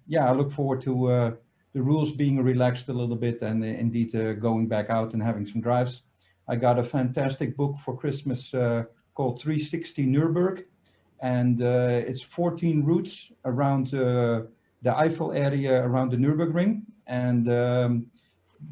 yeah, I look forward to the rules being relaxed a little bit, and indeed going back out and having some drives. I got a fantastic book for Christmas called 360 Nürburg, and it's 14 routes around the Eifel area around the Nürburgring, and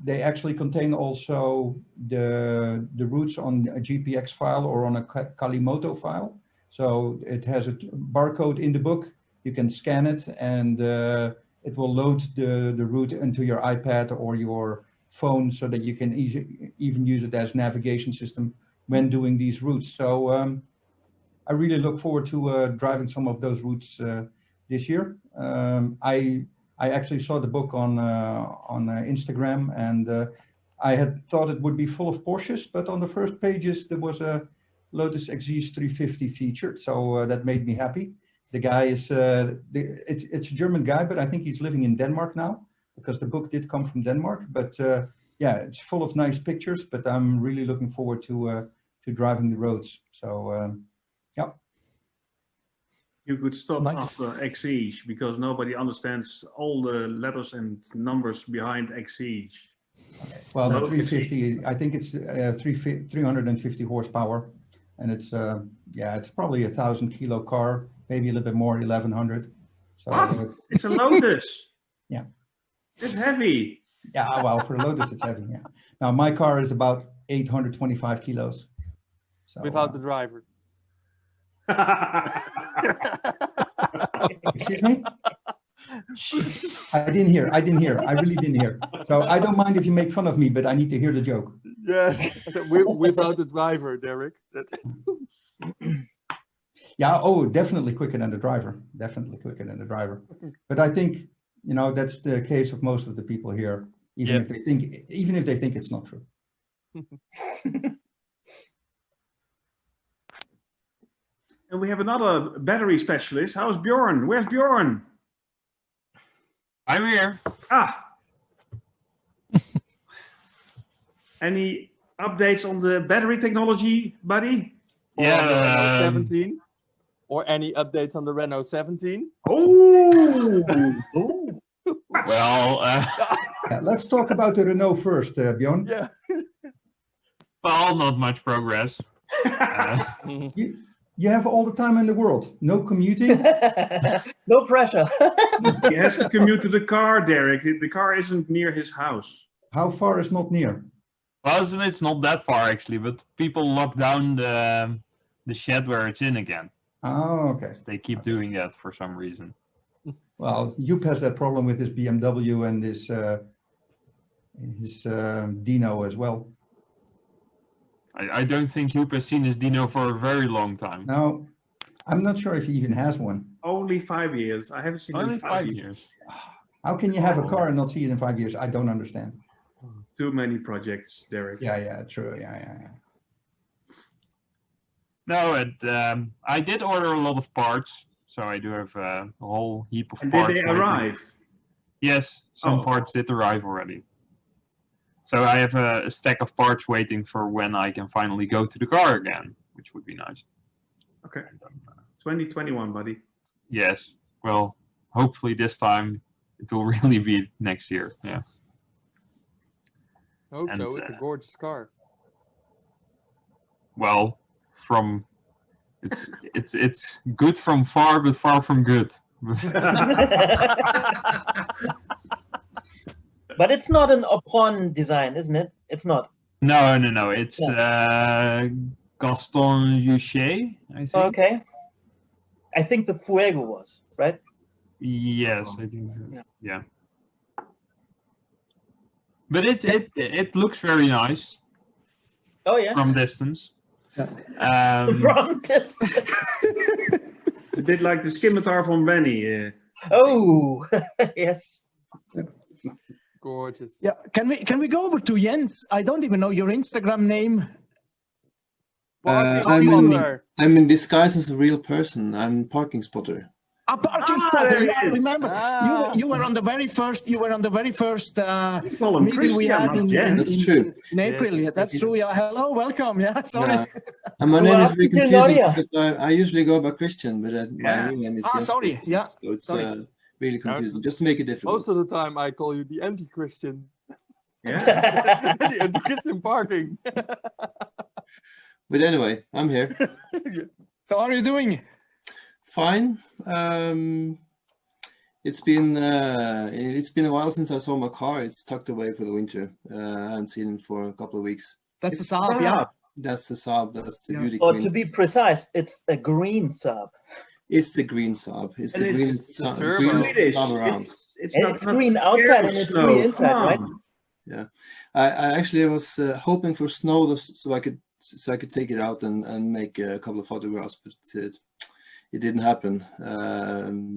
they actually contain also the routes on a GPX file or on a Kalimoto file. So it has a barcode in the book. You can scan it, and it will load the route into your iPad or your phone, so that you can even use it as navigation system when doing these routes. So I really look forward to driving some of those routes this year. I actually saw the book on Instagram, and I had thought it would be full of Porsches, but on the first pages there was a Lotus Exige 350 featured, so that made me happy. The guy is it's a German guy, but I think he's living in Denmark now, because the book did come from Denmark. But yeah, it's full of nice pictures. But I'm really looking forward to driving the roads. So yeah. You could stop Nice. after Exige, because nobody understands all the letters and numbers behind Exige. Well, So the 350, I think it's 350 horsepower, and it's yeah, it's probably 1,000 kilo car, maybe a little bit more, 1,100. So What? It's a Lotus. Yeah. It's heavy. Yeah, well, for a Lotus it's heavy. Yeah. Now my car is about 825 kilos. So, Without the driver. Excuse me? I didn't hear. I really didn't hear. So I don't mind if you make fun of me, but I need to hear the joke. Yeah, without the driver, Derek. Yeah, oh, definitely quicker than the driver. Definitely quicker than the driver. But I think, you know, that's the case of most of the people here, even if they think it's not true. And we have another battery specialist. How's Bjorn? Where's Bjorn? I'm here. Ah. Any updates on the battery technology, buddy? Yeah, on the Renault 17. Or any updates on the Renault 17? Oh. Well, Yeah, let's talk about the Renault first, Bjorn. Yeah. well, not much progress. You have all the time in the world. No commuting. No pressure. He has to commute to the car, Derek. The car isn't near his house. How far is not near? Well, it's not that far actually, but people lock down the shed where it's in again. Oh, okay. They keep doing that for some reason. Well, Joep has that problem with his BMW and his Dino as well. I don't think Joep has seen his Dino for a very long time. No, I'm not sure if he even has one. Only 5 years. I haven't seen it Only in 5 years. How can you have a car and not see it in 5 years? I don't understand. Too many projects, Derek. Yeah, true. Yeah. No, I did order a lot of parts, so I do have a whole heap of And parts. did they waiting. arrive? Yes, some Oh. parts did arrive already. So I have a stack of parts waiting for when I can finally go to the car again, which would be nice. Okay. 2021, buddy. Yes, well, hopefully this time it will really be next year. Yeah. Hope And, so. It's a gorgeous car. Well, from It's good from far, but far from good. But it's not an Opron design, isn't it? It's not. No. It's Gaston Juchet, I think. Okay. I think the Fuego was, right? Yes, I think so. Yeah. But it looks very nice. Oh yes. From distance. From distance. A bit like the scimitar from Benny. Oh yes. Gorgeous. Yeah. Can we go over to Jens? I don't even know your Instagram name. I'm in disguise as a real person. I'm parking spotter. A parking spotter. Yeah, I remember. You were on the very first. You were on the very first meeting we had in April. Yeah, that's true. Yeah. Hello, welcome. Yeah. Sorry. Yeah. And my name is very confusing because I usually go by Christian, but my real name is. Sorry. Yeah. So it's really confusing. Just to make it difficult. Most of the time, I call you the anti-Christian. Yeah. The anti-Christian parking. But anyway, I'm here. So how are you doing? Fine. It's been a while since I saw my car. It's tucked away for the winter. I haven't seen it for a couple of weeks. That's the Saab, yeah. That's the Saab. That's the beauty Or queen. to be precise, it's a green Saab. It's the green Saab. It's And the green Saab around. It's green outside and it's green inside, right? Yeah, I actually was hoping for snow so I could take it out and make a couple of photographs, but it didn't happen.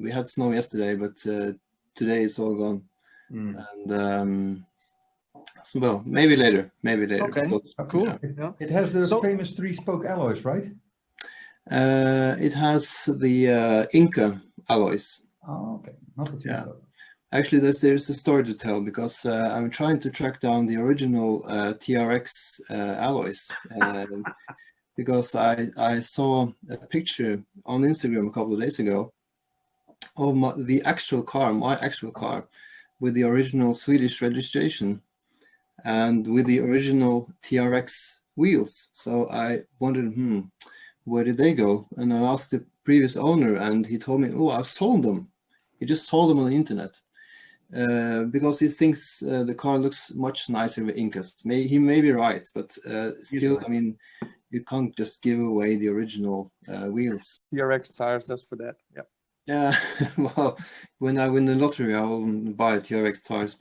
We had snow yesterday, but today it's all gone. And so, well, maybe later. Okay, because, cool. Yeah. It has the famous 3-spoke alloys, right? It has the Inca alloys. Oh, okay. Not the 3-spoke. Actually, there's a story to tell because I'm trying to track down the original TRX alloys because I saw a picture on Instagram a couple of days ago of my actual car with the original Swedish registration and with the original TRX wheels. So I wondered, where did they go? And I asked the previous owner and he told me, oh, I've sold them. He just sold them on the internet. Because he thinks the car looks much nicer with Incas. He may be right, but still, I mean, you can't just give away the original wheels. TRX tires just for that. Yeah. Yeah. Well, when I win the lottery, I will buy TRX tires.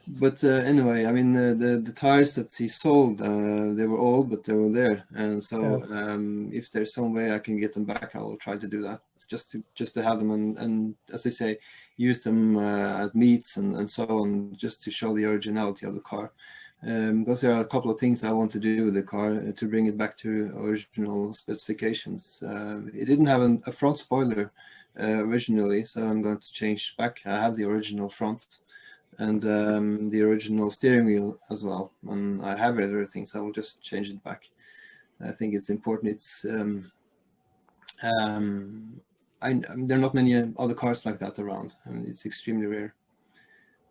But anyway, I mean, the tires that he sold, they were old, but they were there, and so if there's some way I can get them back, I will try to do that. Just to have them and as I say, use them at meets and so on, just to show the originality of the car. Because there are a couple of things I want to do with the car to bring it back to original specifications. It didn't have a front spoiler originally, so I'm going to change back. I have the original front and the original steering wheel as well, and I have everything, so I will just change it back. I think it's important. It's there are not many other cars like that around. I mean, it's extremely rare.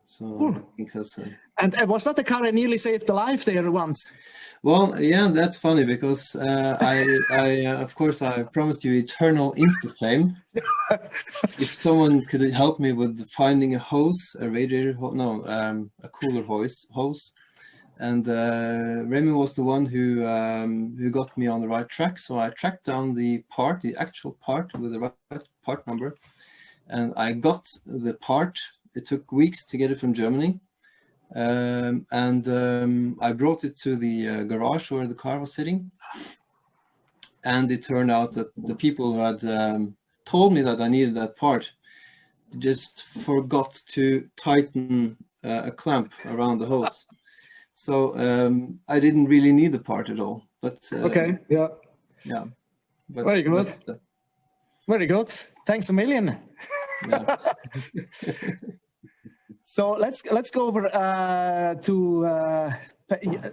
So I think that's. And was that the car I nearly saved the life there once? Well, yeah, that's funny because I of course I promised you eternal Insta fame. If someone could help me with finding a hose, a radiator, a cooler hose, and Remy was the one who got me on the right track. So I tracked down the actual part with the right part number, and I got the part. It took weeks to get it from Germany. I brought it to the garage where the car was sitting. And it turned out that the people who had told me that I needed that part just forgot to tighten a clamp around the hose. So I didn't really need the part at all. But okay, yeah. Yeah. But, very good. Very good. Thanks a million. Yeah. So let's go over to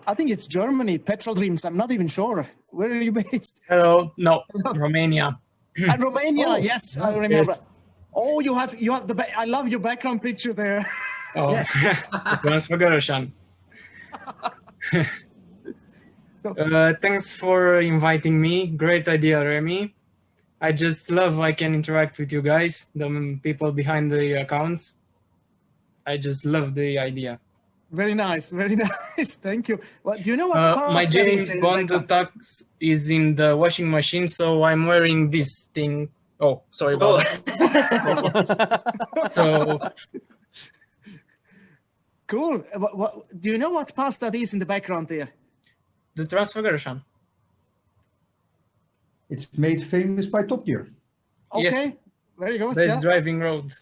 I think it's Germany, Petrol Dreams. I'm not even sure. Where are you based? Hello, no, Romania. And Romania, yes, I remember. Yes. Oh, you have I love your background picture there. Oh, once for Gershon. Thanks for inviting me. Great idea, Remy. I just love I can interact with you guys, the people behind the accounts. I just love the idea. Very nice, very nice. Thank you. Well, do you know what my past that James is, Bond tux is in the washing machine, so I'm wearing this thing. Oh, sorry about that. So cool. Do you know what past that is in the background there? The Transfiguration. It's made famous by Top Gear. Okay, very good. Best driving road.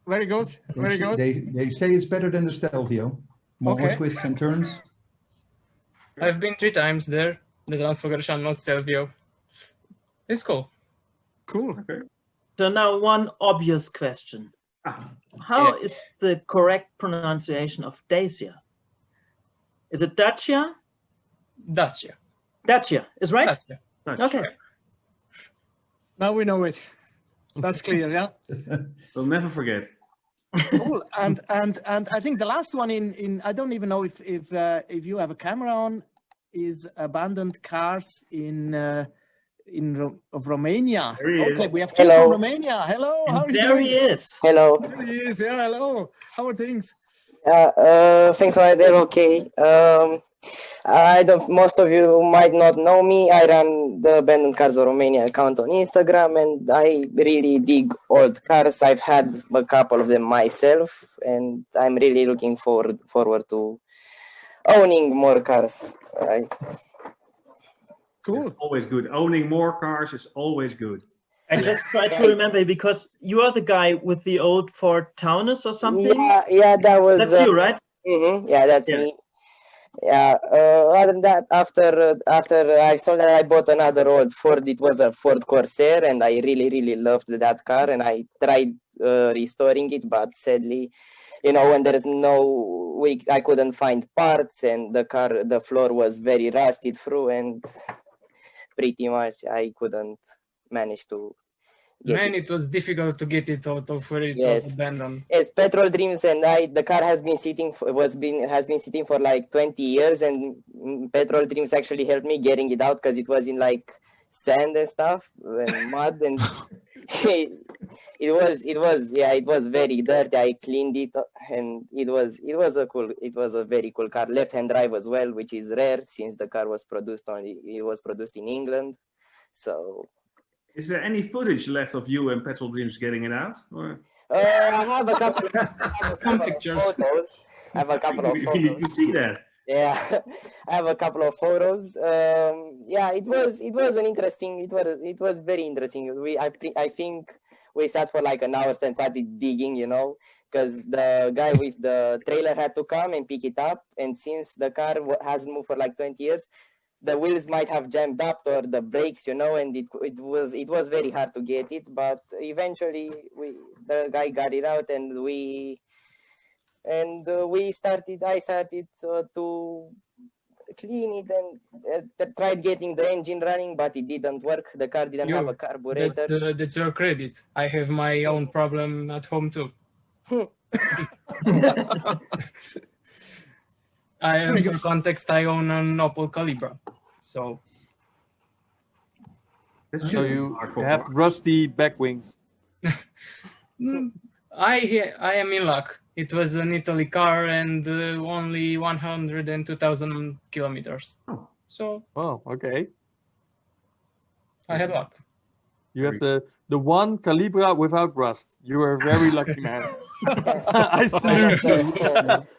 Very good, very good. They say it's better than the Stelvio. More twists and turns. I've been 3 times there. The Transfiguration, not Stelvio. It's cool. Cool. Okay. So now one obvious question. How is the correct pronunciation of Dacia? Is it Dacia? Dacia. Dacia is right? Dacia. Okay. Now we know it. That's clear, yeah? We'll never forget. Cool. And I think the last one in I don't even know if you have a camera on, is abandoned cars of Romania. Okay, we have two from Romania. Hello, how are you doing? There he is. Hello. There he is, yeah, hello. How are things? Things are there okay. Most of you might not know me. I run the Abandoned Cars of Romania account on Instagram, and I really dig old cars. I've had a couple of them myself, and I'm really looking forward to owning more cars. Right? Cool. It's always good. Owning more cars is always good. I just try to remember, because you are the guy with the old Ford Taunus or something. Yeah, that was. That's you, right? Yeah, that's me. Yeah. Other than that, after I sold that, I bought another old Ford. It was a Ford Corsair, and I really loved that car. And I tried restoring it, but sadly, when there is I couldn't find parts, and the floor was very rusted through, and pretty much I couldn't manage to. It was difficult to get it out of where it was abandoned. Yes, Petrol Dreams and the car has been sitting for like 20 years, and Petrol Dreams actually helped me getting it out because it was in like sand and stuff and mud, and it was very dirty. I cleaned it, and it was a very cool car. Left-hand drive as well, which is rare since the car was produced in England, so. Is there any footage left of you and Petrol Dreams getting it out? Or? I have a couple of photos. I have a couple of photos. You need to see that. Yeah, I have a couple of photos. It was very interesting. I think we sat for like an hour and started digging, because the guy with the trailer had to come and pick it up, and since the car hasn't moved for like 20 years, the wheels might have jammed up, or the brakes, and it was very hard to get it, but eventually the guy got it out, and I started to clean it, and tried getting the engine running, but it didn't work. The car didn't have a carburetor. That's your credit. I have my own problem at home too. For context, I own an Opel Calibra, so. So you have rusty back wings. I am in luck. It was an Italy car and only 102,000 kilometers. Oh. So. Oh, okay. I had luck. You have the one Calibra without rust. You are a very lucky man. I salute you.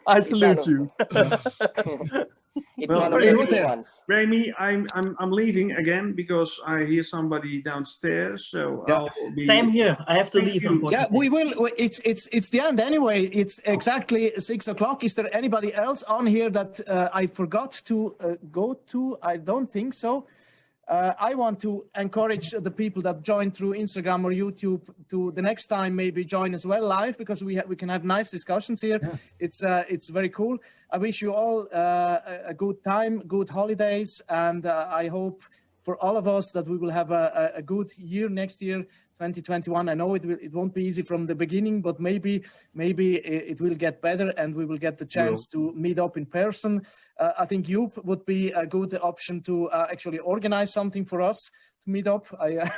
I salute you. Remy, I'm leaving again because I hear somebody downstairs. So I'll be. Same here. I have to leave. Yeah, we will. It's the end anyway. It's exactly 6 o'clock. Is there anybody else on here that I forgot to go to? I don't think so. I want to encourage the people that join through Instagram or YouTube to the next time maybe join as well live, because we can have nice discussions here. Yeah. It's very cool. I wish you all a good time, good holidays, and I hope for all of us that we will have a good year next year, 2021. I know it won't be easy from the beginning, but maybe it will get better, and we will get the chance to meet up in person. I think Joop would be a good option to actually organize something for us to meet up. I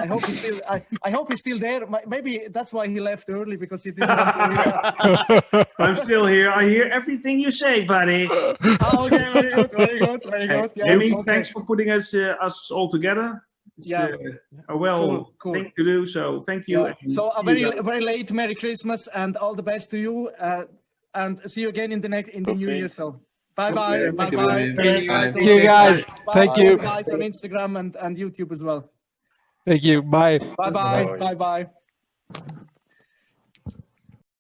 hope he's still. I hope he's still there. Maybe that's why he left early, because he didn't want to. I'm still here. I hear everything you say, buddy. Oh, okay, very good, very good, very good. Yeah, Amy, thanks for putting us all together. It's a cool thing to do. So thank you. Yeah. So a very late Merry Christmas and all the best to you. And see you again in the new year. So bye bye. Bye bye. Thank you guys. Thank you. Guys on Instagram and YouTube as well. Thank you. Bye. Bye bye. Bye bye.